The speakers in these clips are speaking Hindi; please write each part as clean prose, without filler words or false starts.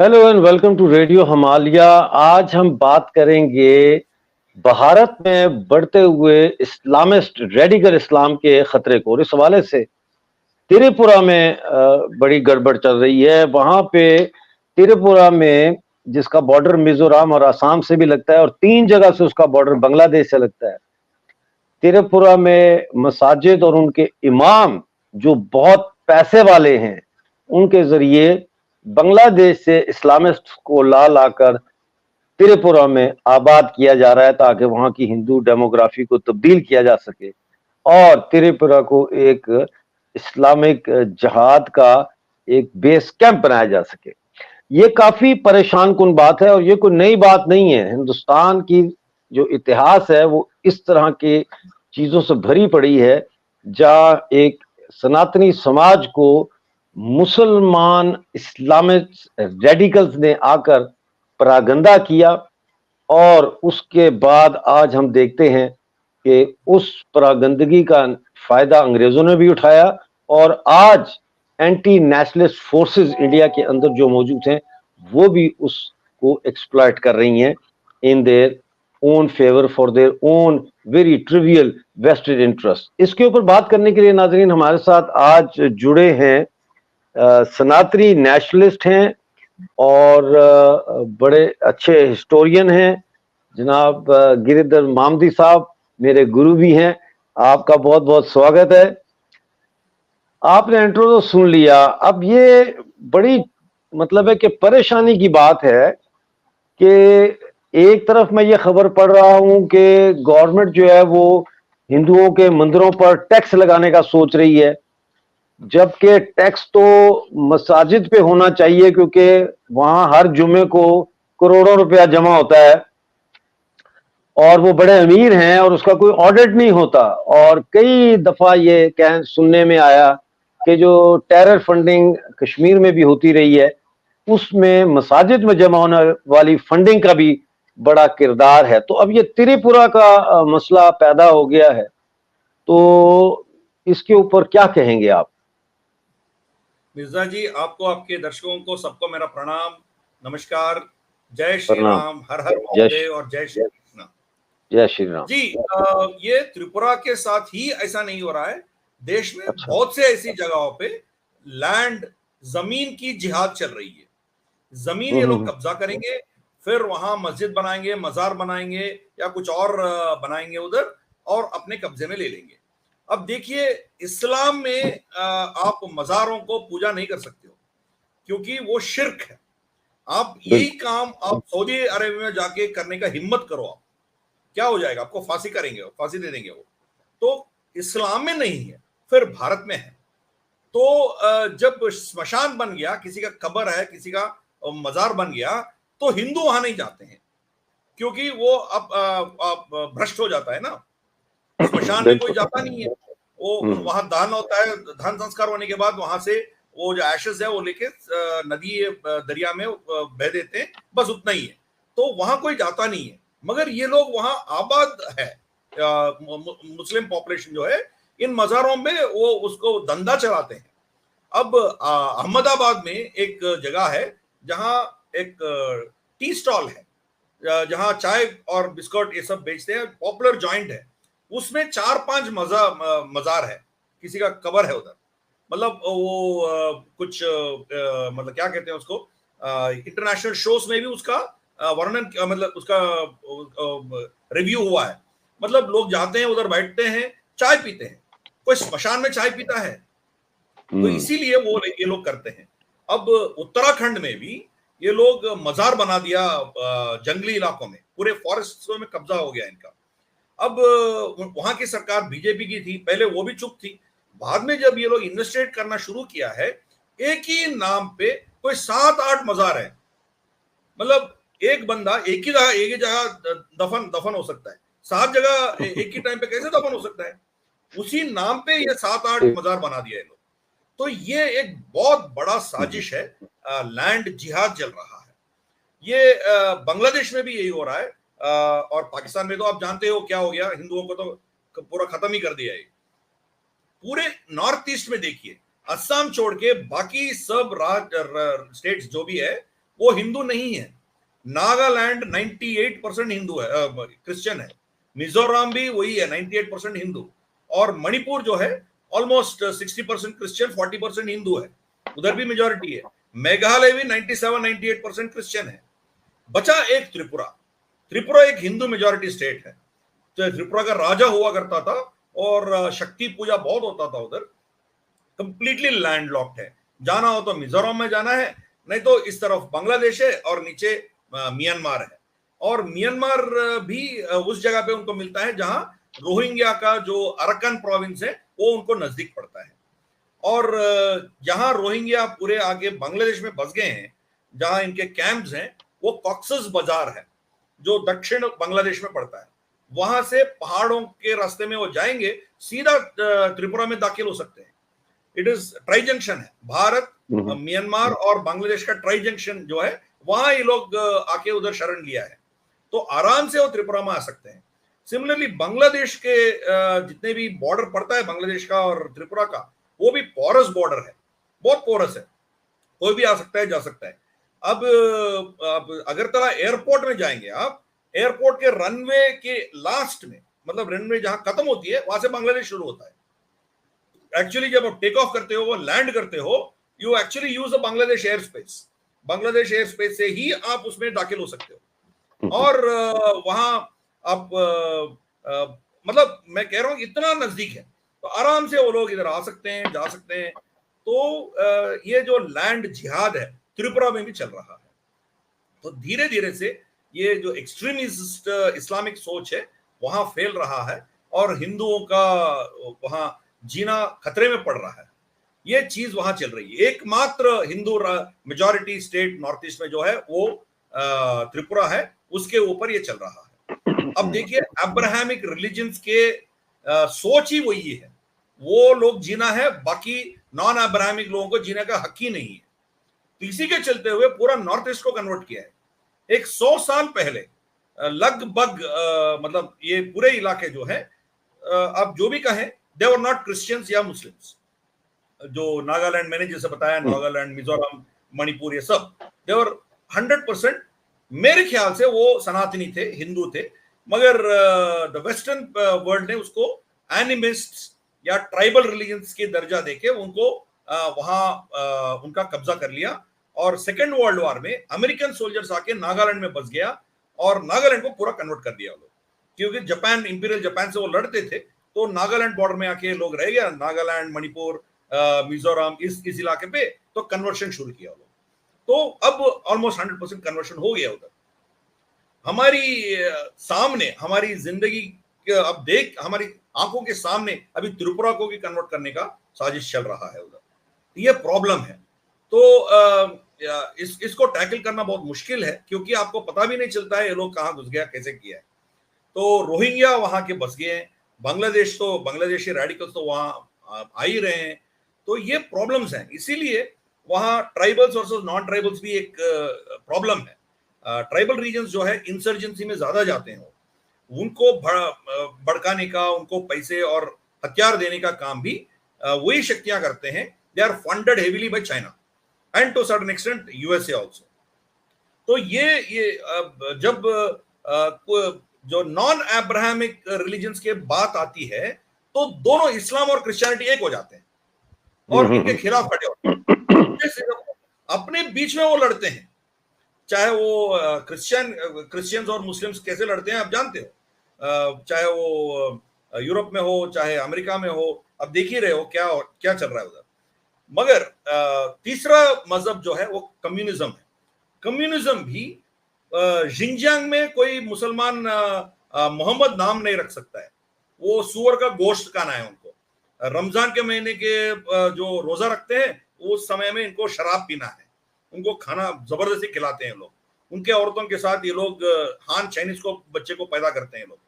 Hello and welcome to radio Himalaya. आज हम बात करेंगे भारत में बढ़ते हुए इस्लामिस्ट रेडिकल इस्लाम के खतरे को। और इस हवाले से त्रिपुरा में बड़ी गड़बड़ चल रही है। वहां पे त्रिपुरा में, जिसका बॉर्डर मिजोरम और असम से भी लगता है और 3 जगह से उसका बॉर्डर बांग्लादेश से लगता है, त्रिपुरा में मसाजिद और उनके इमाम जो बहुत पैसे वाले हैं, उनके जरिए बांग्लादेश से इस्लामिस्ट को ला लाकर त्रिपुरा में आबाद किया जा रहा है ताकि वहां की हिंदू डेमोग्राफी को तब्दील किया जा सके और त्रिपुरा को एक इस्लामिक जहाद का एक बेस कैंप बनाया जा सके। ये काफी परेशान कुन बात है और ये कोई नई बात नहीं है। हिंदुस्तान की जो इतिहास है वो इस तरह की चीजों से भरी पड़ी है, जहां एक सनातनी समाज को मुसलमान इस्लामिक रेडिकल्स ने आकर परागंदा किया और उसके बाद आज हम देखते हैं कि उस परागंदगी का फायदा अंग्रेजों ने भी उठाया और आज एंटी नेशनलिस्ट फोर्सेस इंडिया के अंदर जो मौजूद हैं वो भी उसको एक्सप्लॉइट कर रही हैं in their own favour for their own very trivial vested interest. इसके ऊपर बात करने के लिए नाजरीन हमारे साथ आज जुड़े हैं सनातनी नेशनलिस्ट हैं और बड़े अच्छे हिस्टोरियन हैं जनाब गिरिधर मामदी साहब, मेरे गुरु भी हैं। आपका बहुत बहुत स्वागत है। आपने इंट्रो तो सुन लिया। अब ये बड़ी मतलब है कि परेशानी की बात है कि एक तरफ मैं ये खबर पढ़ रहा हूं कि गवर्नमेंट जो है वो हिंदुओं के मंदिरों पर टैक्स लगाने का सोच रही है, जबकि टैक्स तो मसाजिद पे होना चाहिए क्योंकि वहां हर जुमे को करोड़ों रुपया जमा होता है और वो बड़े अमीर हैं और उसका कोई ऑडिट नहीं होता। और कई दफा ये कह सुनने में आया कि जो टेरर फंडिंग कश्मीर में भी होती रही है उसमें मसाजिद में जमा होने वाली फंडिंग का भी बड़ा किरदार है। तो अब ये त्रिपुरा का मसला पैदा हो गया है, तो इसके ऊपर क्या कहेंगे आप? मिर्जा जी, आपको, आपके दर्शकों को, सबको मेरा प्रणाम, नमस्कार, जय श्री प्रणाम। राम, हर हर जय महादेव और जय श्री कृष्ण। जय श्री राम। जी, ये त्रिपुरा के साथ ही ऐसा नहीं हो रहा है। देश में अच्छा। बहुत से ऐसी जगहों पे लैंड, जमीन की जिहाद चल रही है। जमीन ये लोग कब्जा करेंगे, फिर वहां मस्जिद बनाएंगे, मजार बनाएंगे या कुछ और बनाएंगे उधर और अपने कब्जे में ले लेंगे। अब देखिए, इस्लाम में आप मजारों को पूजा नहीं कर सकते हो क्योंकि वो शिर्क है। आप यही काम आप सऊदी अरेबिया में जाके करने का हिम्मत करो, आप क्या हो जाएगा? आपको फांसी करेंगे, फांसी दे देंगे वो। तो इस्लाम में नहीं है, फिर भारत में है। तो जब स्मशान बन गया, किसी का कब्र है, किसी का मजार बन गया, तो हिंदू वहां नहीं जाते हैं क्योंकि वो अब भ्रष्ट हो जाता है ना। स्मशान में कोई जाता नहीं है, वो वहां दान होता है, दान संस्कार होने के बाद वहां से वो जो एशेस है वो लेके नदी दरिया में बह देते हैं, बस उतना ही है। तो वहां कोई जाता नहीं है, मगर ये लोग वहां आबाद है। मुस्लिम पॉपुलेशन जो है इन मजारों में वो उसको धंधा चलाते हैं। अब अहमदाबाद में एक जगह है जहां एक टी स्टॉल है, जहां चाय और बिस्कुट ये सब बेचते हैं, पॉपुलर जॉइंट है। उसमें 4-5 मजार है, किसी का कब्र है उधर। मतलब वो कुछ मतलब क्या कहते हैं उसको, इंटरनेशनल शोज में भी उसका वर्णन, मतलब उसका रिव्यू हुआ है। मतलब लोग जाते हैं उधर, बैठते हैं, चाय पीते हैं। कोई स्मशान में चाय पीता है? तो इसीलिए वो ये लोग करते हैं। अब उत्तराखंड में भी ये लोग मजार बना दिया, जंगली इलाकों में, पूरे फॉरेस्ट में कब्जा हो गया इनका। अब वहां की सरकार बीजेपी की थी, पहले वो भी चुप थी। बाद में जब ये लोग इन्वेस्टिगेट करना शुरू किया है, एक ही नाम पे कोई 7-8 मजार है। मतलब एक बंदा एक ही जगह दफन दफन हो सकता है, 7 जगह एक ही टाइम पे कैसे दफन हो सकता है? उसी नाम पे ये 7-8 मजार बना दिया है लोग। तो ये एक बहुत बड़ा साजिश है, लैंड जिहाद चल रहा है। ये बांग्लादेश में भी यही हो रहा है, और पाकिस्तान में तो आप जानते हो क्या हो गया, हिंदुओं को तो पूरा खत्म ही कर दिया है। पूरे नॉर्थ ईस्ट में देखिए, असम छोड़ के बाकी सब स्टेट्स जो भी है वो हिंदू नहीं है। नागालैंड 98% हिंदू है, क्रिश्चियन है। मिजोरम भी वही है, 98% हिंदू। और मणिपुर जो है ऑलमोस्ट 60% क्रिश्चियन, 40% हिंदू है, उधर भी मेजोरिटी है। मेघालय भी 97-98% क्रिश्चियन है। बचा एक त्रिपुरा। त्रिपुरा एक हिंदू मेजोरिटी स्टेट है। तो त्रिपुरा का राजा हुआ करता था और शक्ति पूजा बहुत होता था उधर। कंप्लीटली लैंडलॉक्ड है। जाना हो तो मिजोरम में जाना है, नहीं तो इस तरफ बांग्लादेश है और नीचे म्यांमार है। और म्यांमार भी उस जगह पे उनको मिलता है जहां रोहिंग्या का जो अरकन प्रोविंस है वो उनको नजदीक पड़ता है। और जहां रोहिंग्या पूरे आगे बांग्लादेश में बस गए हैं, जहां इनके कैंप्स हैं, वो कॉक्सस बाजार है जो दक्षिण बांग्लादेश में पड़ता है। वहां से पहाड़ों के रास्ते में वो जाएंगे, सीधा त्रिपुरा में दाखिल हो सकते हैं। इट इज ट्राई जंक्शन है, भारत म्यांमार और बांग्लादेश का ट्राई जंक्शन जो है, वहां ये लोग आके उधर शरण लिया है, तो आराम से वो त्रिपुरा में आ सकते हैं। सिमिलरली बांग्लादेश के जितने भी बॉर्डर पड़ता है बांग्लादेश का और त्रिपुरा का, वो भी पोरस बॉर्डर है, बहुत पोरस है, कोई भी आ सकता है, जा सकता है। अब अगरतला एयरपोर्ट में जाएंगे आप, एयरपोर्ट के रनवे के लास्ट में, मतलब रनवे जहां खत्म होती है वहां से बांग्लादेश शुरू होता है। एक्चुअली जब आप टेक ऑफ करते हो, वो लैंड करते हो, you actually use the Bangladesh air space. Bangladesh air space से ही आप उसमें दाखिल हो सकते हो। और वहां आप मतलब मैं कह रहा हूं इतना नजदीक है, तो आराम से वो लोग इधर आ सकते हैं, जा सकते हैं। तो ये जो लैंड जिहाद है त्रिपुरा में भी चल रहा है। तो धीरे धीरे से ये जो एक्सट्रीमिस्ट इस्लामिक सोच है वहां फैल रहा है और हिंदुओं का वहां जीना खतरे में पड़ रहा है। ये चीज वहां चल रही है। एकमात्र Hindu majority state north east में जो है वो त्रिपुरा है, उसके ऊपर ये चल रहा है। अब देखिए अब्राहमिक रिलीजन्स के सोच ही वही है, वो लोग जीना है, बाकी नॉन अब्राहमिक लोगों को जीने का हक ही नहीं है। तो इसी के चलते हुए पूरा नॉर्थ ईस्ट को कन्वर्ट किया है। एक 100 साल पहले लगभग मतलब ये पूरे इलाके जो है, आप जो भी कहें, दे वर नॉट क्रिश्चियंस या मुस्लिम्स। जो नागालैंड मैंने जैसे बताया, नागालैंड, मिजोरम, मणिपुर, ये सब दे वर 100% मेरे ख्याल से वो सनातनी थे, हिंदू थे। मगर द वेस्टर्न वर्ल्ड ने उसको एनिमिस्ट या ट्राइबल रिलीजन्स के दर्जा देके उनको वहां उनका कब्जा कर लिया। और सेकेंड वर्ल्ड वॉर में अमेरिकन सोल्जर्स आके नागालैंड में बस गया और नागालैंड को पूरा कन्वर्ट कर दिया लोग, क्योंकि जापान, इंपीरियल जापान से वो लड़ते थे, तो नागालैंड बॉर्डर में आके लोग रह गया। नागालैंड, मणिपुर, मिजोरम, इस इलाके पे तो कन्वर्शन शुरू किया लोग। तो अब ऑलमोस्ट 100% कन्वर्शन हो गया उधर। हमारी सामने, हमारी जिंदगी अब देख, हमारी आंखों के सामने अभी त्रिपुरा को भी कन्वर्ट करने का साजिश चल रहा है उधर। ये प्रॉब्लम है। तो इसको टैकल करना बहुत मुश्किल है, क्योंकि आपको पता भी नहीं चलता है ये लोग कहाँ घुस गया, कैसे किया है। तो रोहिंग्या वहां के बस गए हैं, बांग्लादेश तो बांग्लादेशी रेडिकल्स तो वहां आ ही रहे हैं। तो ये प्रॉब्लम्स हैं, इसीलिए वहां ट्राइबल्स वर्सेस नॉन ट्राइबल्स भी एक प्रॉब्लम है। ट्राइबल रीजन्स जो है इंसर्जेंसी में ज्यादा जाते हैं, उनको भड़काने का, उनको पैसे और हथियार देने का काम भी वही शक्तियां करते हैं। They are funded heavily by China and to certain extent USA also. तो ये जब जो नॉन अब्राहमिक रिलीजन्स के बात आती है, तो दोनों इस्लाम और क्रिश्चियनिटी एक हो जाते हैं और इनके खिलाफ खड़े होते हैं। अपने बीच में वो लड़ते हैं, चाहे वो क्रिश्चियंस और मुस्लिम्स कैसे लड़ते हैं आप जानते हो, चाहे वो यूरोप में हो, चाहे अमेरिका में हो, अब देख ही रहे हो क्या चल रहा है उधर। मगर तीसरा मजहब जो है वो कम्युनिज्म है। कम्युनिज्म भी जिंजियांग में कोई मुसलमान मोहम्मद नाम नहीं रख सकता है, वो सुअर का गोश्त खाना है उनको। रमजान के महीने के जो रोजा रखते हैं उस समय में इनको शराब पीना है, उनको खाना जबरदस्ती खिलाते हैं लोग। उनके औरतों के साथ ये लोग हान चाइनीज को बच्चे को पैदा करते हैं लोग,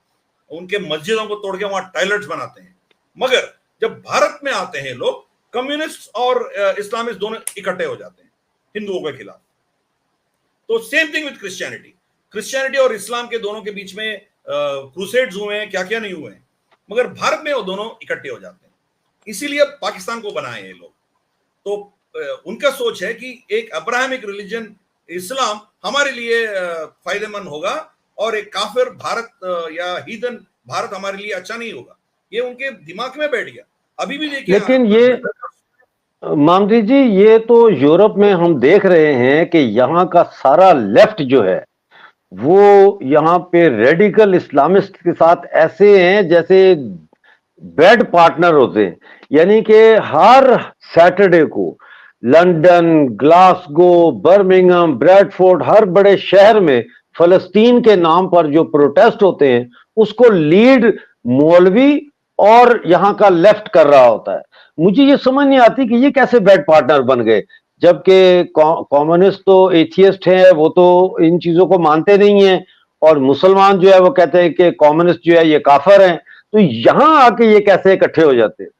उनके मस्जिदों को तोड़ के वहां टॉयलेट्स बनाते हैं। मगर जब भारत में आते हैं लोग, कम्युनिस्ट और इस्लामिस्ट दोनों इकट्ठे हो जाते हैं हिंदुओं के खिलाफ। तो सेम थिंग विद क्रिश्चियनिटी और इस्लाम के दोनों के बीच में क्रूसेड्स हुए हैं, क्या क्या नहीं हुए हैं, मगर भारत में वो दोनों इकट्ठे हो जाते हैं। इसीलिए पाकिस्तान को बनाए हैं लोग। तो उनका सोच है कि एक अब्राहमिक रिलीजन इस्लाम हमारे लिए फायदेमंद होगा और एक काफिर भारत या हीदन भारत हमारे लिए अच्छा नहीं होगा, ये उनके दिमाग में बैठ गया। अभी भी देखिए, लेकिन ये मामदी जी, ये तो यूरोप में हम देख रहे हैं कि यहाँ का सारा लेफ्ट जो है वो यहाँ पे रेडिकल इस्लामिस्ट के साथ ऐसे हैं जैसे बेड पार्टनर होते हैं। यानी कि हर सैटरडे को लंदन, ग्लासगो, बर्मिंघम, ब्रैडफोर्ड, हर बड़े शहर में फलस्तीन के नाम पर जो प्रोटेस्ट होते हैं उसको लीड मौलवी और यहां का लेफ्ट कर रहा होता है। मुझे ये समझ नहीं आती कि ये कैसे बेड पार्टनर बन गए, जबकि कम्युनिस्ट तो एथियस्ट हैं, वो तो इन चीजों को मानते नहीं है, और मुसलमान जो है वो कहते हैं कि कम्युनिस्ट जो है ये काफिर हैं। तो यहां आके ये कैसे इकट्ठे हो जाते हैं?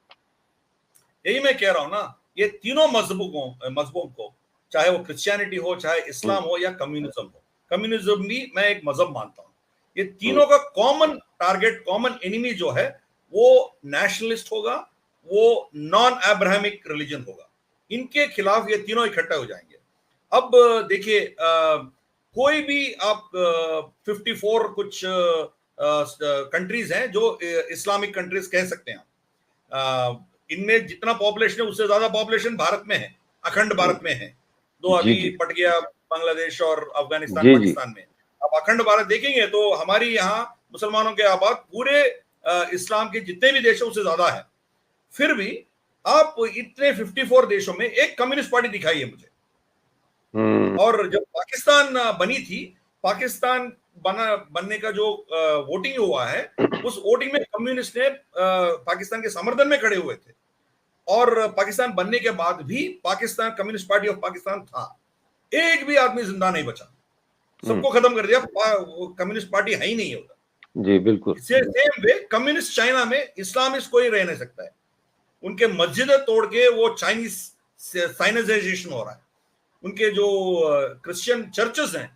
यही मैं कह रहा हूं ना, ये तीनों मजहबों को, चाहे वो क्रिश्चियनिटी हो, चाहे इस्लाम हो या कम्युनिज्म हो, कम्युनिज्म भी मैं एक मजहब मानता हूं, ये तीनों का कॉमन टारगेट, कॉमन एनिमी जो है वो नेशनलिस्ट होगा, वो नॉन अब्राहमिक रिलीजन होगा। इनके खिलाफ ये तीनों इकट्ठे हो जाएंगे। अब देखिए, कोई भी आप 54 कुछ कंट्रीज हैं जो इस्लामिक कंट्रीज कह सकते हैं, इनमें जितना पॉपुलेशन है उससे ज्यादा पॉपुलेशन भारत में है, अखंड भारत में है। तो जी अभी जी पट गया बांग्लादेश और अफगानिस्तान, जी जी पाकिस्तान में। अब अखंड भारत देखेंगे तो हमारी यहाँ मुसलमानों के आबाद पूरे इस्लाम के जितने भी देश है उससे ज्यादा है। फिर भी आप इतने 54 देशों में एक कम्युनिस्ट पार्टी दिखाइए मुझे। और जब पाकिस्तान बनी थी, पाकिस्तान बनने का जो वोटिंग हुआ है, उस वोटिंग में कम्युनिस्ट ने पाकिस्तान के समर्थन में खड़े हुए थे, और पाकिस्तान बनने के बाद भी Pakistan communist party of Pakistan था। एक भी आदमी जिंदा नहीं बचा, सबको खत्म कर दिया, कम्युनिस्ट पार्टी है ही नहीं होता। जी बिल्कुल। सेम वे कम्युनिस्ट चाइना में इस्लामिस्ट कोई रह नहीं सकता है, उनके मस्जिदें तोड़ के वो चाइनीज साइनाइजेशन हो रहा है। उनके जो क्रिश्चियन चर्चेस हैं,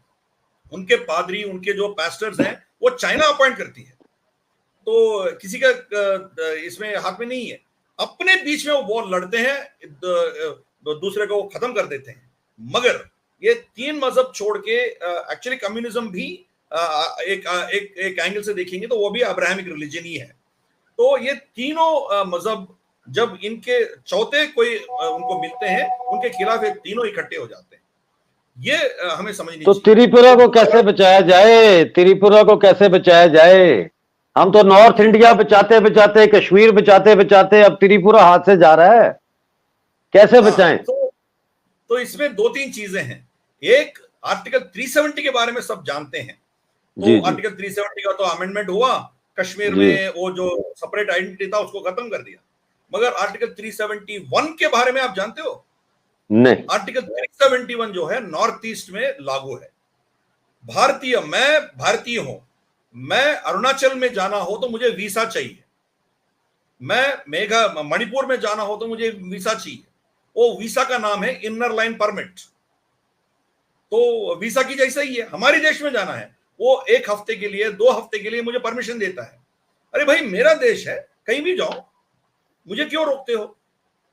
उनके पादरी, उनके जो पास्टर्स हैं, वो चाइना अपॉइंट करती है। तो किसी का इसमें हाथ में नहीं है। अपने बीच में वो वॉर लड़ते हैं, दूसरे को खत्म कर देते हैं। मगर ये तीन मजहब छोड़ के एक्चुअली कम्युनिज्म भी एक एंगल से देखेंगे तो वो भी अब्राहमिक रिलीजन ही है। तो ये तीनों मजहब जब इनके चौथे कोई उनको मिलते हैं, उनके खिलाफ ये तीनों इकट्ठे हो जाते हैं। ये हमें समझनी तो चाहिए। त्रिपुरा को कैसे बचाया जाए? त्रिपुरा को कैसे बचाया जाए? हम तो नॉर्थ इंडिया बचाते बचाते, कश्मीर बचाते बचाते अब त्रिपुरा हाथ से जा रहा है, कैसे बचाएं? तो इसमें दो तीन चीजें हैं। एक, आर्टिकल 370 के बारे में सब जानते हैं। तो आर्टिकल 370 का तो अमेंडमेंट हुआ, कश्मीर में वो जो सेपरेट आइडेंटिटी था उसको खत्म कर दिया। मगर आर्टिकल 371 के बारे में आप जानते हो? नहीं। आर्टिकल 371 जो है नॉर्थ ईस्ट में लागू है। मैं भारतीय हूं, मैं अरुणाचल में जाना हो तो मुझे वीसा चाहिए, मैं मणिपुर में जाना हो तो मुझे वीसा चाहिए। वो वीसा का नाम है इनर लाइन परमिट। तो वीसा की जैसा ही है, हमारे देश में जाना है, वो 1 हफ्ते के लिए, 2 हफ्ते के लिए मुझे परमिशन देता है। अरे भाई, मेरा देश है, कहीं भी जाओ, मुझे क्यों रोकते हो?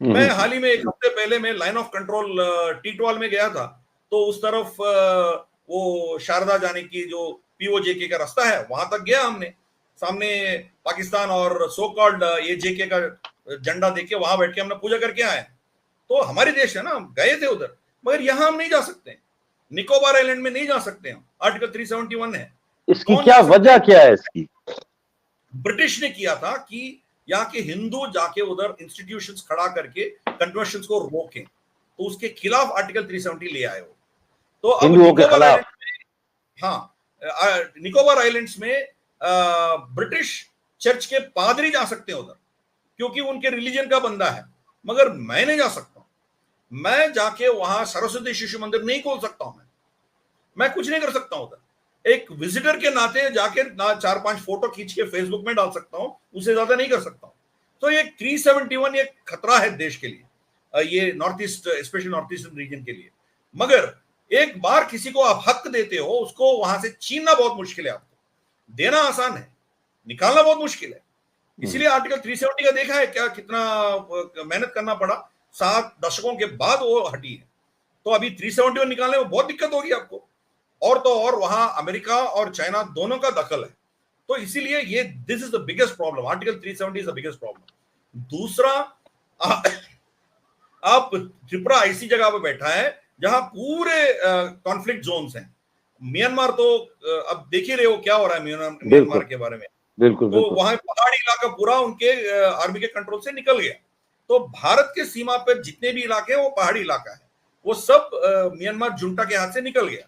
मैं हाल ही में 1 हफ्ते पहले मैं लाइन ऑफ कंट्रोल टीटवाल में गया था, तो उस तरफ वो शारदा जाने की जो पीओजेके का रास्ता है वहां तक गया हमने। सामने पाकिस्तान और सो कॉल्ड ये जेके का झंडा देख के वहां बैठ के हमने पूजा करके आए। तो हमारे देश है ना, हम गए थे उधर। मगर यहां हम नहीं जा सकते, निकोबार आइलैंड में नहीं जा सकते हम, आर्टिकल 371 है। इसकी क्या वजह क्या है? इसकी ब्रिटिश ने किया था कि यहाँ के हिंदू जाके उधर इंस्टीट्यूशंस खड़ा करके कन्वर्शंस को रोकें, तो उसके खिलाफ आर्टिकल 370 ले आए हो। तो अब हिंदुओं के खिलाफ, हाँ, निकोबार आइलैंड्स में ब्रिटिश चर्च के पादरी जा सकते हैं उधर, क्योंकि उनके रिलीजन का बंदा है। मगर मैं नहीं जा सकता, मैं जाके वहां सरस्वती शिशु मंदिर नहीं खोल सकता हूं, मैं कुछ नहीं कर सकता हूं उधर। एक विजिटर के नाते जाके ना 4-5 फोटो खींच के फेसबुक में डाल सकता हूं, उससे ज्यादा नहीं कर सकता हूं। तो ये 371 एक खतरा है देश के लिए, ये north east, specially north eastern region के लिए। मगर एक बार किसी को आप हक देते हो, उसको वहां से छीनना बहुत मुश्किल है। आपको देना आसान है, निकालना बहुत मुश्किल है। इसीलिए आर्टिकल 370 का देखा है क्या, कितना मेहनत करना पड़ा, 7 दशकों के बाद वो हटी है। तो अभी 371 निकालने में बहुत दिक्कत होगी आपको। और तो और वहां अमेरिका और चाइना दोनों का दखल है, तो इसीलिए ये this is the biggest problem. Article 370 is the biggest problem. दूसरा, आप त्रिपुरा ऐसी जगह पे बैठा है जहां पूरे कॉन्फ्लिक्ट जोन्स हैं। म्यांमार तो अब देख ही रहे हो क्या हो रहा है म्यांमार के बारे में। बिल्कुल तो वहां पहाड़ी इलाका पूरा उनके आर्मी के कंट्रोल से निकल गया। तो भारत के सीमा पर जितने भी इलाके हैं वो पहाड़ी इलाका है, वो सब म्यांमार जुंटा के हाथ से निकल गया।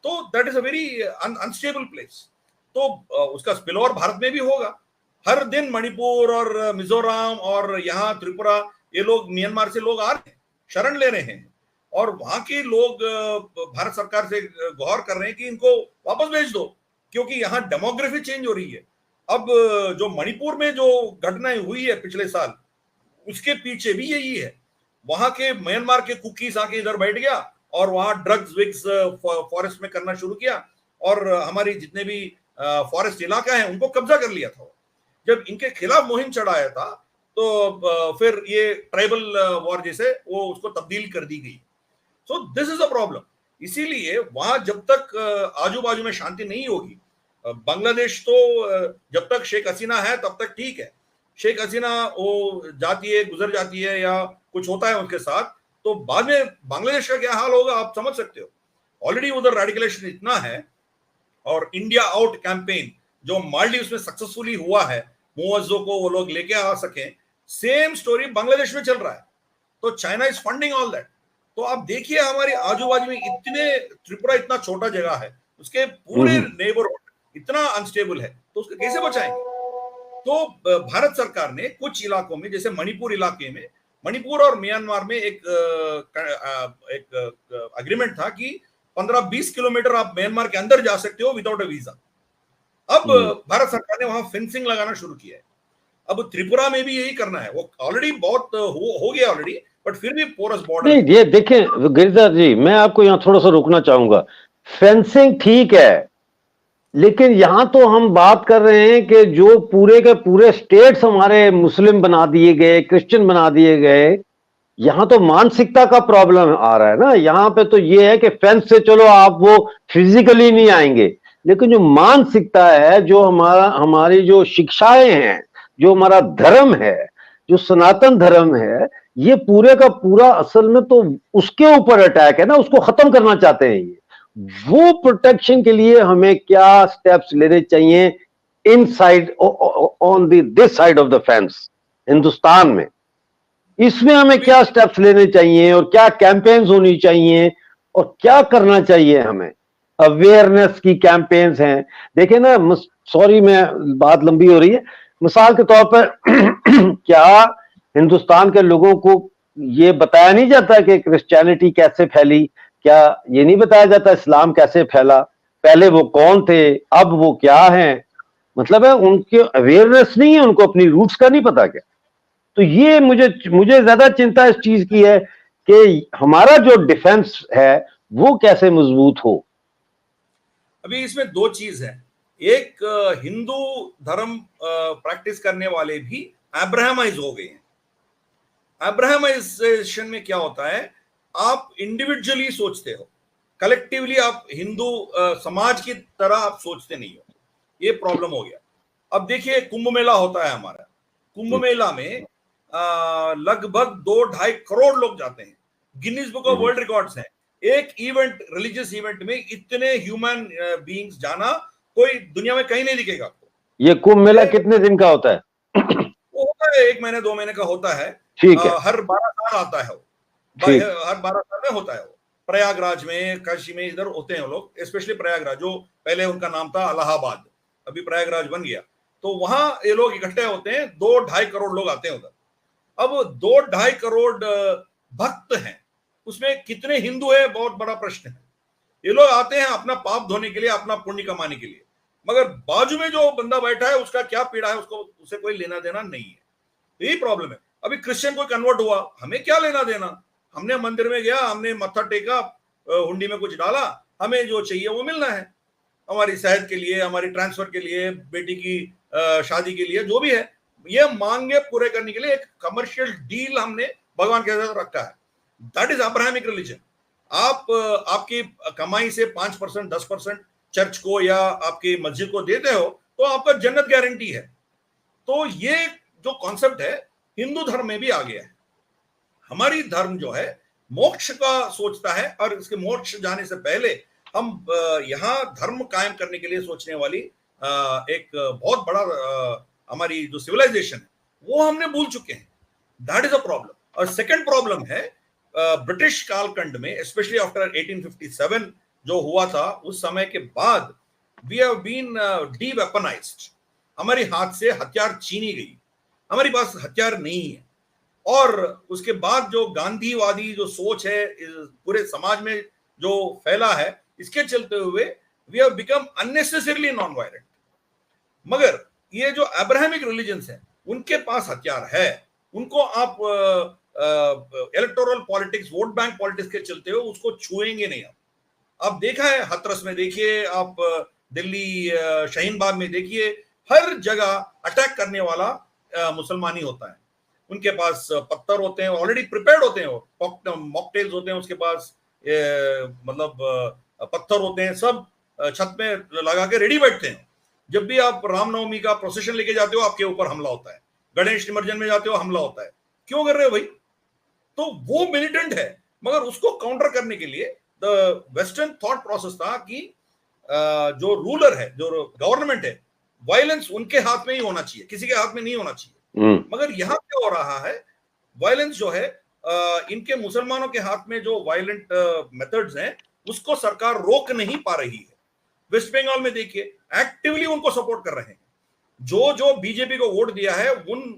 तो that is a very unstable place. तो उसका स्पिलओवर भारत में भी होगा। हर दिन मणिपुर और मिजोरम और यहाँ त्रिपुरा, ये लोग म्यांमार से लोग आ रहे हैं, शरण ले रहे हैं, और वहां के लोग भारत सरकार से गुहार कर रहे हैं कि इनको वापस भेज दो, क्योंकि यहाँ डेमोग्राफी चेंज हो रही है। अब जो मणिपुर में जो घटनाएं हुई है पिछले साल, उसके पीछे भी यही है। वहां के म्यांमार के कुकीज आके इधर बैठ गया और वहां ड्रग्स विक्स फॉरेस्ट में करना शुरू किया, और हमारी जितने भी फॉरेस्ट इलाका है उनको कब्जा कर लिया था। जब इनके खिलाफ मुहिम चढ़ाया था तो फिर ये ट्राइबल वॉर जैसे वो उसको तब्दील कर दी गई। So this is a problem. इसीलिए वहां जब तक आजू बाजू में शांति नहीं होगी, बांग्लादेश तो जब तक शेख हसीना है तब तक ठीक है। शेख हसीना वो जाती है, गुजर जाती है, या कुछ होता है उनके साथ, तो बाद में बांग्लादेश का क्या हाल होगा आप समझ सकते हो। ऑलरेडी उधर रेडिकलेशन इतना है। और इंडिया आउट कैंपेन जो मालदीव्स में सक्सेसफुली हुआ है, मुअज्जो को वो लोग लेके आ सके, सेम स्टोरी बांग्लादेश में चल रहा है। तो China is funding all that. तो आप देखिए हमारे आजू बाजू में इतने, त्रिपुरा इतना छोटा जगह है, उसके पूरे नेबरहुड इतना अनस्टेबल है, तो उसको कैसे बचाएंगे। तो भारत सरकार ने कुछ इलाकों में, जैसे मणिपुर इलाके में, मणिपुर और म्यांमार में एक अग्रीमेंट था कि 15-20 किलोमीटर आप म्यांमार के अंदर जा सकते हो विदाउट अ वीजा। अब भारत सरकार ने वहां फेंसिंग लगाना शुरू किया है। अब त्रिपुरा में भी यही करना है। वो ऑलरेडी बहुत हो गया ऑलरेडी, बट फिर भी पोरस बॉर्डर। नहीं, ये देखें गिरिधर जी, मैं आपको यहाँ थोड़ा सा रोकना चाहूंगा। फेंसिंग ठीक है, लेकिन यहां तो हम बात कर रहे हैं कि जो पूरे के पूरे स्टेट्स हमारे मुस्लिम बना दिए गए, क्रिश्चियन बना दिए गए, यहां तो मानसिकता का प्रॉब्लम आ रहा है ना। यहां पे तो ये है कि फेंस से चलो आप वो फिजिकली नहीं आएंगे, लेकिन जो मानसिकता है, जो हमारी जो शिक्षाएं हैं, जो हमारा धर्म है, जो सनातन धर्म है, ये पूरे का पूरा असल में तो उसके ऊपर अटैक है ना, उसको खत्म करना चाहते हैं ये। वो प्रोटेक्शन के लिए हमें क्या स्टेप्स लेने चाहिए inside on this side of the fence Hindustan में, इसमें हमें क्या स्टेप्स लेने चाहिए और क्या कैंपेन्स होनी चाहिए और क्या करना चाहिए हमें। अवेयरनेस की कैंपेन्स हैं, देखें ना, सॉरी मैं बात लंबी हो रही है, मिसाल के तौर पर क्या हिंदुस्तान के लोगों को ये बताया नहीं जाता कि क्रिश्चियनिटी कैसे फैली, क्या ये नहीं बताया जाता इस्लाम कैसे फैला, पहले वो कौन थे, अब वो क्या हैं। मतलब है उनके अवेयरनेस नहीं है, उनको अपनी रूट्स का नहीं पता क्या। तो ये मुझे ज्यादा चिंता इस चीज की है कि हमारा जो डिफेंस है वो कैसे मजबूत हो। अभी इसमें दो चीज है। एक, हिंदू धर्म प्रैक्टिस करने वाले भी अब्राहमाइज हो गए हैं। अब्राहमाइजेशन में क्या होता है, आप इंडिविजुअली सोचते हो, कलेक्टिवली आप हिंदू समाज की तरह आप सोचते नहीं हो। ये प्रॉब्लम हो गया। अब देखिए कुंभ मेला होता है हमारा, कुंभ मेला में लगभग 2-2.5 करोड़ लोग जाते हैं। Guinness book of world records है। एक इवेंट, रिलीजियस इवेंट में इतने ह्यूमन बीइंग्स जाना कोई दुनिया में कहीं नहीं दिखेगा आपको। ये कुंभ मेला कितने दिन का होता है? वो होता है 1 महीने 2 महीने का होता है। ठीक है। हर 12 साल आता है वो, हर 12 साल में होता है वो। प्रयागराज में, काशी में, इधर होते हैं लोग, स्पेशली प्रयागराज, जो पहले उनका नाम था इलाहाबाद, अभी प्रयागराज बन गया। तो वहां ये लोग इकट्ठे होते हैं, 2-2.5 करोड़ लोग आते हैं उधर। अब 2-2.5 करोड़ भक्त हैं, उसमें कितने हिंदू है बहुत बड़ा प्रश्न है। ये लोग आते हैं अपना पाप धोने के लिए, अपना पुण्य कमाने के लिए, मगर बाजू में जो बंदा बैठा है उसका क्या पीड़ा है, उसको उसे कोई लेना देना नहीं है। यही प्रॉब्लम है। अभी क्रिश्चियन कोई कन्वर्ट हुआ, हमें क्या लेना देना। हमने मंदिर में गया, हमने मत्था टेका, हुंडी में कुछ डाला, हमें जो चाहिए वो मिलना है, हमारी सेहत के लिए, हमारी ट्रांसफर के लिए, बेटी की शादी के लिए, जो भी है, ये मांगे पूरे करने के लिए एक कमर्शियल डील हमने भगवान के साथ रखा है। That is Abrahamic religion. आप आपकी कमाई से 5% 10% चर्च को या आपकी मस्जिद को देते हो तो आपका जन्नत गारंटी है। तो ये जो कॉन्सेप्ट है हिंदू धर्म में भी आ गया है। हमारी धर्म जो है मोक्ष का सोचता है और इसके मोक्ष जाने से पहले हम यहाँ धर्म कायम करने के लिए सोचने वाली एक बहुत बड़ा हमारी जो सिविलाइजेशन है वो हमने भूल चुके हैं। That is a problem. और सेकंड प्रॉब्लम है ब्रिटिश कालखंड में स्पेशली आफ्टर 1857 जो हुआ था उस समय के बाद we have been deweaponized. हमारे हाथ से हथियार छीनी गई, हमारे पास हथियार नहीं है। और उसके बाद जो गांधीवादी जो सोच है पूरे समाज में जो फैला है इसके चलते हुए we have become unnecessarily non violent. मगर ये जो अब्राहमिक रिलीजन्स हैं उनके पास हथियार है, उनको आप electoral politics vote bank politics के चलते हुए उसको छुएंगे नहीं। आप देखा है हाथरस में देखिए, आप दिल्ली शाहीन बाग में देखिए, हर जगह अटैक करने वाला मुसलमान ही होता है। उनके पास पत्थर होते हैं, ऑलरेडी प्रिपेयर्ड होते हैं, वो मॉकटेल्स होते हैं उसके पास, मतलब पत्थर होते हैं, सब छत में लगा के रेडी बैठते हैं। जब भी आप रामनवमी का प्रोसेशन लेके जाते हो आपके ऊपर हमला होता है, गणेश निमज्जन में जाते हो हमला होता है। क्यों कर रहे हो भाई? तो वो मिलिटेंट है। मगर उसको काउंटर करने के लिए द वेस्टर्न थॉट प्रोसेस था कि जो रूलर है, जो गवर्नमेंट है, वायलेंस उनके हाथ में ही होना चाहिए, किसी के हाथ में नहीं होना चाहिए। मगर यहाँ क्या हो रहा है, वायलेंस जो है इनके मुसलमानों के हाथ में जो वायलेंट मेथड्स हैं उसको सरकार रोक नहीं पा रही है। वेस्ट बंगाल में देखिए एक्टिवली उनको सपोर्ट कर रहे हैं। जो जो बीजेपी को वोट दिया है उन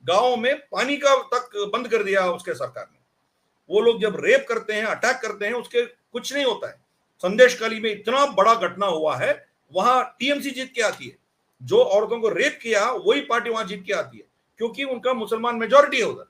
गांवों में पानी का तक बंद कर दिया उसके सरकार ने। वो लोग जब रेप करते हैं, अटैक करते हैं, उसके कुछ नहीं होता है। संदेशखाली में इतना बड़ा घटना हुआ है, वहां टीएमसी जीत के आती है। जो औरतों को रेप किया वही पार्टी वहां जीत के आती है, क्योंकि उनका मुसलमान मेजॉरिटी है उधर।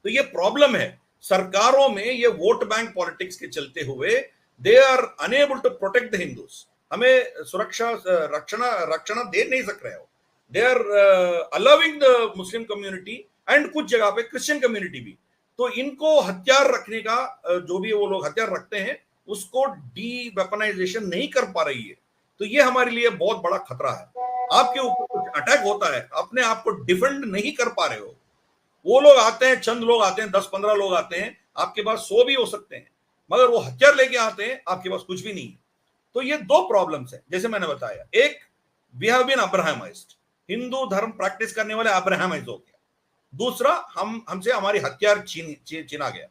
तो ये प्रॉब्लम है सरकारों में, ये वोट बैंक पॉलिटिक्स के चलते हुए they are unable to protect the Hindus. हमें सुरक्षा रक्षण दे नहीं सक रहे हो। They are allowing the Muslim community and कुछ जगह पे क्रिश्चियन कम्युनिटी भी। तो इनको हथियार रखने का, जो भी वो लोग हथियार रखते हैं उसको डी वेपनाइजेशन नहीं कर पा रही है। तो ये हमारे लिए बहुत बड़ा खतरा है। आपके ऊपर कुछ अटैक होता है, अपने आप को डिफेंड नहीं कर पा रहे हो। वो लोग आते हैं, चंद लोग आते हैं, 10-15 लोग आते हैं, आपके पास 100 भी हो सकते हैं, मगर वो हथियार लेके आते हैं, आपके पास कुछ भी नहीं है। तो ये दो प्रॉब्लम्स हैं जैसे मैंने बताया। एक, वी हैव बीन अब्राहमाइज्ड, हिंदू धर्म प्रैक्टिस करने वाले अब्राहमाइज हो गया। दूसरा, हमसे हमारी हथियार छीना गया।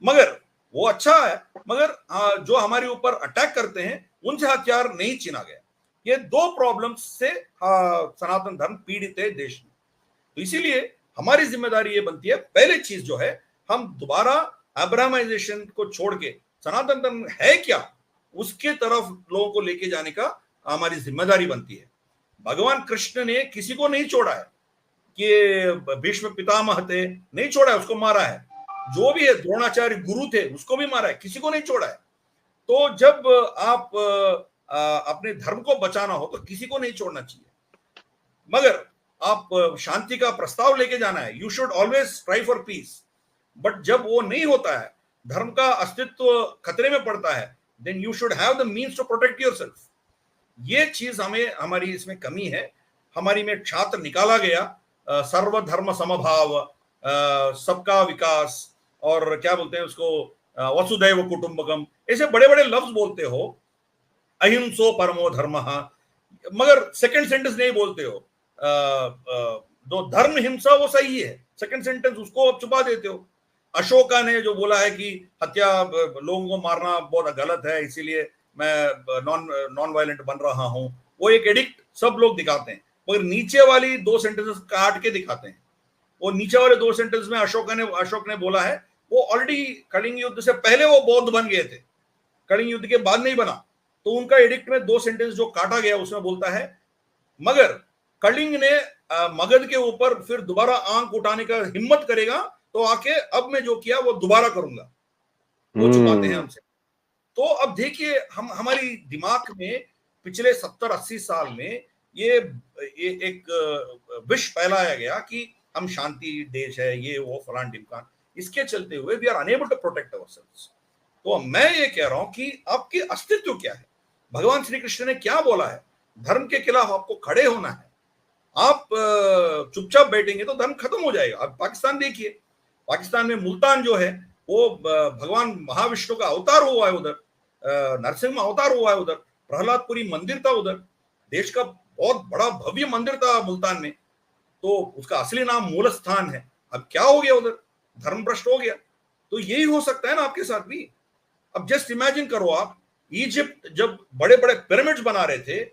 मगर वो अच्छा है, मगर जो हमारे ऊपर अटैक करते हैं उनसे हथियार नहीं छीना गया। ये दो प्रॉब्लम्स से सनातन धर्म पीड़ित है देश में। तो इसीलिए हमारी जिम्मेदारी ये बनती है, पहले चीज जो है, हम दोबारा अब्राहमाइजेशन को छोड़ के सनातन धर्म है क्या उसके तरफ लोगों को लेके जाने का हमारी जिम्मेदारी बनती है। भगवान कृष्ण ने किसी को नहीं छोड़ा है कि भीष्म पितामह थे, नहीं छोड़ा है, उसको मारा है। जो भी है, द्रोणाचार्य गुरु थे, उसको भी मारा है, किसी को नहीं छोड़ा है। तो जब आप अपने धर्म को बचाना हो तो किसी को नहीं छोड़ना चाहिए। मगर आप शांति का प्रस्ताव लेके जाना है, you should always try for piece. But जब वो नहीं होता है, धर्म का अस्तित्व खतरे में पड़ता है, then you should have the means to protect yourself. ये चीज हमें, हमारी इसमें कमी है। हमारी में छात्र निकाला गया, सर्वधर्म समभाव, सबका विकास, और क्या बोलते हैं उसको, वसुधैव कुटुंबकम, ऐसे बड़े बड़े लफ्ज बोलते हो, अहिंसो परमो धर्मः, मगर सेकंड सेंटेंस नहीं बोलते हो। जो धर्म हिंसा वो सही है, सेकंड सेंटेंस उसको आप छुपा देते हो। अशोका ने जो बोला है कि हत्या, लोगों को मारना बहुत गलत है, इसीलिए मैं नॉन वायलेंट बन रहा हूं, वो एक एडिक्ट सब लोग दिखाते हैं, मगर नीचे वाली दो सेंटेंसेस काट के दिखाते हैं। वो नीचे वाले दो सेंटेंस में अशोक ने बोला है, वो ऑलरेडी कलिंग युद्ध से पहले वो बौद्ध बन गए थे, कलिंग युद्ध के बाद नहीं बना। तो उनका एडिक्ट में दो सेंटेंस जो काटा गया उसमें बोलता है, मगर कलिंग ने मगध के ऊपर फिर दोबारा आंख उठाने का हिम्मत करेगा तो आके अब मैं जो किया वो दोबारा करूंगा, वो छुपाते हैं हमसे। तो अब देखिए, हम हमारी दिमाग में पिछले 70-80 साल में ये एक विश फैलाया गया कि हम शांति देश है, ये वो फलान ढिमकान, इसके चलते हुए we are unable to protect ourselves. तो मैं ये कह रहा हूं कि आपके अस्तित्व क्या है, भगवान श्री कृष्ण ने क्या बोला है, धर्म के खिलाफ आपको खड़े होना है। आप चुपचाप बैठेंगे तो धर्म खत्म हो जाएगा। आप पाकिस्तान देखिए, पाकिस्तान में मुल्तान जो है वो भगवान महाविष्णु का अवतार हुआ है उधर, नरसिंह अवतार हुआ है उधर, प्रहलादपुरी मंदिर था उधर, देश का बहुत बड़ा भव्य मंदिर था मुल्तान में, तो उसका असली नाम मूलस्थान है। अब क्या हो गया उधर, धर्म भ्रष्ट हो गया। तो यही हो सकता है ना आपके साथ भी। अब जस्ट इमेजिन करो, आप इजिप्ट जब बड़े बड़े पिरामिड्स बना रहे थे,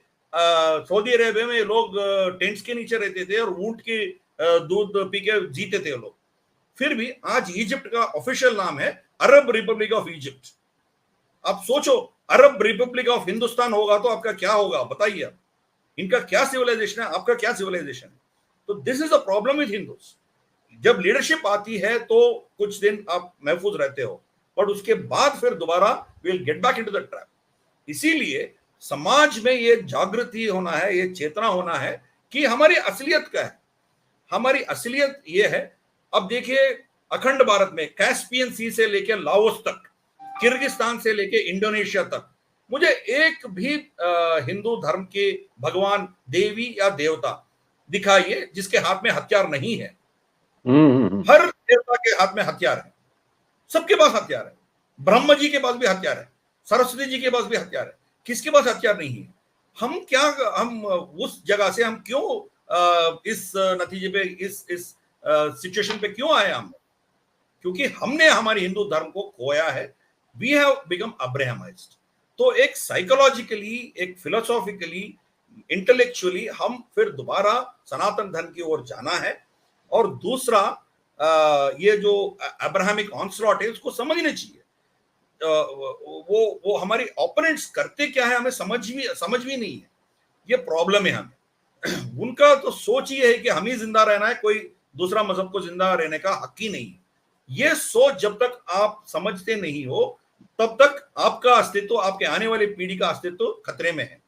सऊदी अरेबिया में लोग टेंट्स के नीचे रहते थे और ऊंट के दूध पी के जीते थे लोग। फिर भी आज इजिप्ट का ऑफिशियल नाम है अरब रिपब्लिक ऑफ इजिप्ट। आप सोचो, अरब रिपब्लिक ऑफ हिंदुस्तान होगा तो आपका क्या होगा, बताइए आप। इनका क्या सिविलाइजेशन है, आपका क्या सिविलाइजेशन है। तो this is a problem with Hindus. जब लीडरशिप आती है तो कुछ दिन आप महफूज रहते हो, पर उसके बाद फिर दोबारा will get back into the trap. इसीलिए समाज में ये जागृति होना है, ये चेतना होना है कि हमारी असलियत क्या है। हमारी असलियत ये है, अब देखिए अखंड भारत में कैस्पियन सी से लेकर लाओस तक, किर्गिस्तान से लेकर इंडोनेशिया तक, मुझे एक भी हिंदू धर्म के भगवान, देवी या देवता दिखाइए जिसके हाथ में हथियार नहीं है। हर देवता के हाथ में हथियार है, सबके पास हथियार है। ब्रह्म जी के पास भी हथियार है, सरस्वती जी के पास भी हथियार है, किसके पास हथियार नहीं है। हम उस जगह से हम क्यों इस नतीजे पे, इस सिचुएशन पे क्यों आए हम? क्योंकि हमने हमारे हिंदू धर्म को खोया है। We have become Abrahamized. तो एक साइकोलॉजिकली, एक फिलोसॉफिकली, इंटेलेक्चुअली हम फिर दोबारा सनातन धर्म की ओर जाना है। और दूसरा, ये जो अब्राहमिक ऑनस्लॉट है उसको समझना चाहिए। वो हमारे ओपोनेंट्स करते क्या है हमें समझ भी नहीं है। ये प्रॉब्लम है हमें। उनका तो सोच ये है कि हम ही जिंदा रहना है, कोई दूसरा मजहब को जिंदा रहने का हक ही नहीं है। ये सोच जब तक आप समझते नहीं हो तब तक आपका अस्तित्व, आपके आने वाली पीढ़ी का अस्तित्व खतरे में है।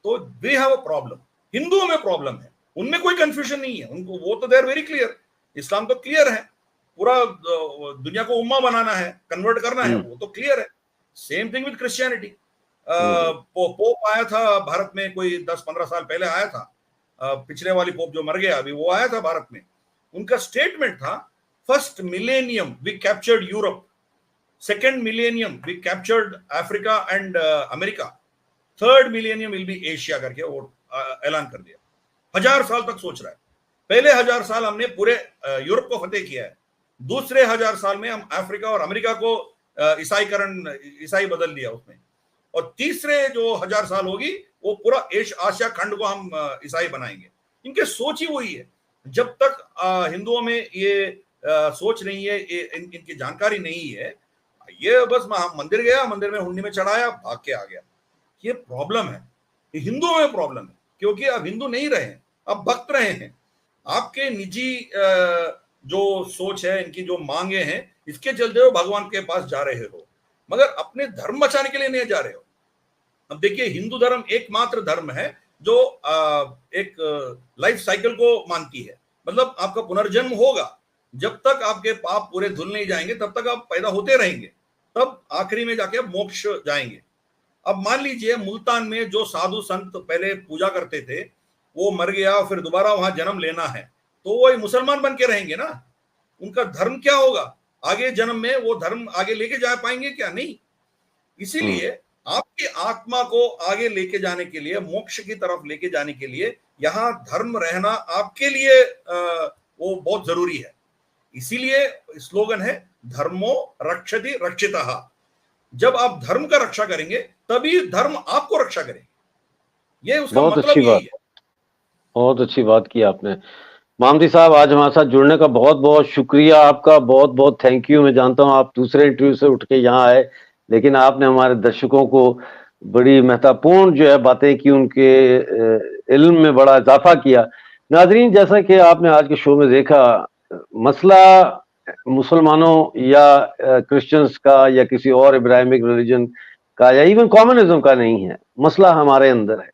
तो वी हैव अ प्रॉब्लम। हिंदुओं में प्रॉब्लम है, उनमें कोई कंफ्यूजन नहीं है। उनको वो तो दे आर वेरी क्लियर। इस्लाम तो क्लियर है, पूरा दुनिया को उम्मा बनाना है, कन्वर्ट करना है, वो तो क्लियर है। Same thing with Christianity. Pope आया था भारत में कोई 10-15 साल पहले आया था, पिछले वाली पोप जो मर गया अभी, वो आया था भारत में। उनका स्टेटमेंट था, first millennium we captured Europe, second millennium we captured Africa and America, third millennium will be Asia करके वो ऐलान कर दिया। 1000 साल तक सोच रहा है। पहले 1000 साल हमने पूरे यूरोप को फतेह किया है, दूसरे 1000 साल में हम अफ्रीका और अमेरिका को ईसाई बदल दिया उसमें, और तीसरे जो 1000 साल होगी वो पूरा आसिया खंड को हम ईसाई बनाएंगे। इनके सोच ही वही है। जब तक हिंदुओं में ये सोच नहीं है, इनकी जानकारी नहीं है, ये बस मंदिर गया, मंदिर में हुंडी में चढ़ाया, भाग के आ गया। ये प्रॉब्लम है, ये हिंदुओं में प्रॉब्लम है। क्योंकि अब हिंदू नहीं रहे, अब भक्त रहे हैं। आपके निजी जो सोच है, इनकी जो मांगे हैं, इसके चलते हो भगवान के पास जा रहे हो, मगर अपने धर्म बचाने के लिए नहीं जा रहे हो। अब देखिए, हिंदू धर्म एकमात्र धर्म है जो एक लाइफ साइकिल को मानती है। मतलब आपका पुनर्जन्म होगा, जब तक आपके पाप पूरे धुल नहीं जाएंगे तब तक आप पैदा होते रहेंगे, तब आखिरी में जाके आप मोक्ष जाएंगे। अब मान लीजिए मुल्तान में जो साधु संत पहले पूजा करते थे वो मर गया, फिर दोबारा वहां जन्म लेना है, तो वो मुसलमान बन के रहेंगे ना। उनका धर्म क्या होगा आगे जन्म में? वो धर्म आगे लेके जा पाएंगे क्या? नहीं। इसीलिए आपकी आत्मा को आगे लेके जाने के लिए, मोक्ष की तरफ लेके जाने के लिए यहाँ धर्म रहना आपके लिए वो बहुत जरूरी है। इसीलिए स्लोगन है धर्मो रक्षति रक्षितः। जब आप धर्म का रक्षा करेंगे तभी धर्म आपको रक्षा करेंगे। ये उसका मतलब यही है। बहुत अच्छी बात की आपने। मामदी साहब, आज हमारे साथ जुड़ने का बहुत बहुत शुक्रिया आपका, बहुत बहुत थैंक यू। मैं जानता हूँ आप दूसरे इंटरव्यू से उठ के यहाँ आए, लेकिन आपने हमारे दर्शकों को बड़ी महत्वपूर्ण जो है बातें की, उनके इल्म में बड़ा इजाफा किया। नाजरीन, जैसा कि आपने आज के शो में देखा, मसला मुसलमानों या क्रिश्चियंस का या किसी और इब्राहिमिक रिलीजन का या इवन कॉम्युनिज्म का नहीं है, मसला हमारे अंदर है।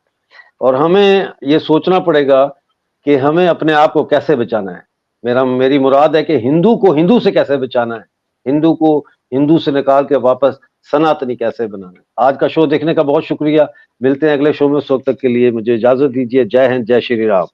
और हमें ये सोचना पड़ेगा कि हमें अपने आप को कैसे बचाना है। मेरी मुराद है कि हिंदू को हिंदू से कैसे बचाना है, हिंदू को हिंदू से निकाल के वापस सनातनी कैसे बनाना है। आज का शो देखने का बहुत शुक्रिया। मिलते हैं अगले शो में। उस वक्त तक के लिए मुझे इजाजत दीजिए। जय हिंद, जय श्री राम।